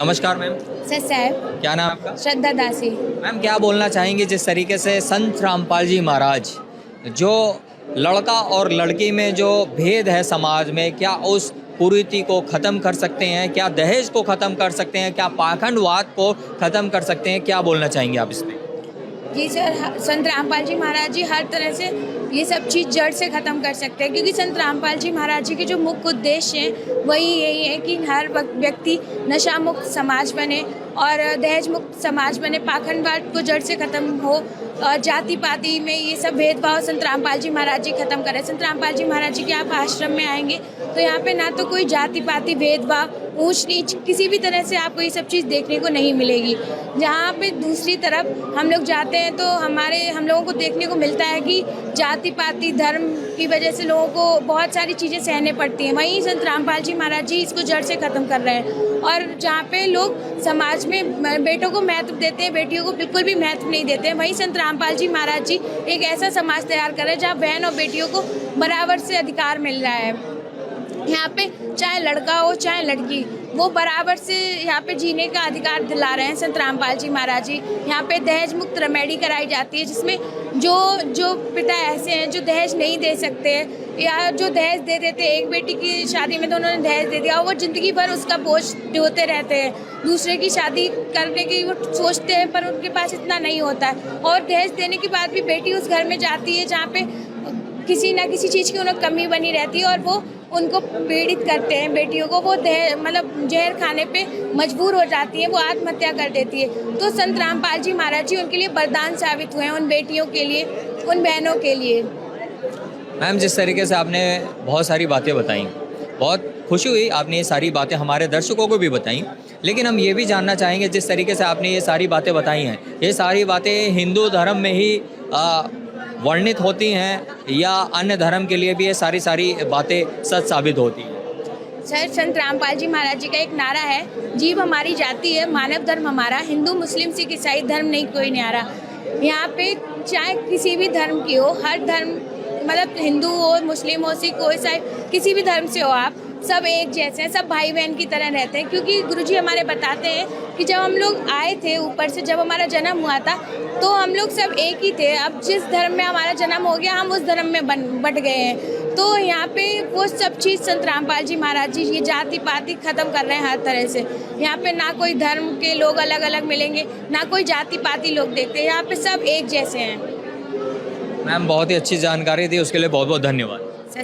नमस्कार ma'am, sir साहब, क्या नाम है आपका? श्रद्धा दासी। मैम क्या बोलना चाहेंगे जिस तरीके से संत रामपाल जी महाराज जो लड़का और लड़की में जो भेद है समाज में, क्या उस कुरीति को ख़त्म कर सकते हैं? क्या दहेज को ख़त्म कर सकते हैं? क्या पाखंडवाद को ख़त्म कर सकते हैं? क्या बोलना चाहेंगे आप इस पे? जी सर, संत रामपाल जी महाराज जी हर तरह से ये सब चीज़ जड़ से ख़त्म कर सकते हैं, क्योंकि संत रामपाल जी महाराज जी के जो मुख्य उद्देश्य हैं वही यही है कि हर व्यक्ति नशा मुक्त समाज बने और दहेज मुक्त समाज बने, पाखंडवाद को जड़ से ख़त्म हो और जाति पाति में ये सब भेदभाव संत रामपाल जी महाराज जी ख़त्म करें। संत रामपाल जी महाराज जी के आप आश्रम में आएंगे तो यहाँ पे ना तो कोई जाति पाति भेदभाव, ऊंच नीच, किसी भी तरह से आपको ये सब चीज़ देखने को नहीं मिलेगी। जहाँ पे दूसरी तरफ हम लोग जाते हैं तो हम लोगों को देखने को मिलता है कि जाति पाति धर्म की वजह से लोगों को बहुत सारी चीज़ें सहने पड़ती हैं। वहीं संत रामपाल जी महाराज जी इसको जड़ से ख़त्म कर रहे हैं। और जहाँ पे लोग समाज में बेटों को महत्व देते हैं, बेटियों को बिल्कुल भी महत्व नहीं देते हैं, वहीं संत रामपाल जी महाराज जी एक ऐसा समाज तैयार कर रहे हैं जहाँ बहन और बेटियों को बराबर से अधिकार मिल रहा है। यहाँ पे चाहे लड़का हो चाहे लड़की, वो बराबर से यहाँ पे जीने का अधिकार दिला रहे हैं संत रामपाल जी महाराज जी। यहाँ पे दहेज मुक्त रेमेडी कराई जाती है, जिसमें जो पिता ऐसे हैं जो दहेज नहीं दे सकते या जो दहेज दे देते, एक बेटी की शादी में तो उन्होंने दहेज दे दिया और वो ज़िंदगी भर उसका बोझ ढोते रहते हैं। दूसरे की शादी करने की वो सोचते हैं पर उनके पास इतना नहीं होता है, और दहेज देने के बाद भी बेटी उस घर में जाती है जहाँ पे किसी ना किसी चीज़ की उन्हें कमी बनी रहती है और वो उनको पीड़ित करते हैं। बेटियों को वो जहर खाने पे मजबूर हो जाती है, वो आत्महत्या कर देती है। तो संत रामपाल जी महाराज जी उनके लिए वरदान साबित हुए हैं, उन बेटियों के लिए, उन बहनों के लिए। मैम जिस तरीके से आपने बहुत सारी बातें बताई, बहुत खुशी हुई आपने ये सारी बातें हमारे दर्शकों को भी बताई, लेकिन हम ये भी जानना चाहेंगे जिस तरीके से आपने ये सारी बातें बताई हैं, ये सारी बातें हिंदू धर्म में ही वर्णित होती हैं या अन्य धर्म के लिए भी ये सारी बातें सच साबित होती हैं? सर, संत रामपाल जी महाराज जी का एक नारा है, जीव हमारी जाति है, मानव धर्म हमारा, हिंदू मुस्लिम सिख ईसाई धर्म नहीं कोई न्यारा। यहाँ पे चाहे किसी भी धर्म की हो, हर धर्म मतलब हिंदू हो, मुस्लिम हो, सिख हो, ईसाई, किसी भी धर्म से हो आप, सब एक जैसे हैं, सब भाई बहन की तरह रहते हैं। क्योंकि गुरुजी हमारे बताते हैं कि जब हम लोग आए थे ऊपर से, जब हमारा जन्म हुआ था तो हम लोग सब एक ही थे। अब जिस धर्म में हमारा जन्म हो गया हम उस धर्म में बट गए हैं। तो यहाँ पे वो सब चीज़ संत रामपाल जी महाराज जी ये जाति पाति ख़त्म कर रहे हैं हर तरह से। यहाँ पे ना कोई धर्म के लोग अलग अलग मिलेंगे, ना कोई जाति पाति लोग देखते हैं, यहाँ पे सब एक जैसे हैं। मैम बहुत ही अच्छी जानकारी दी, उसके लिए बहुत बहुत धन्यवाद। सर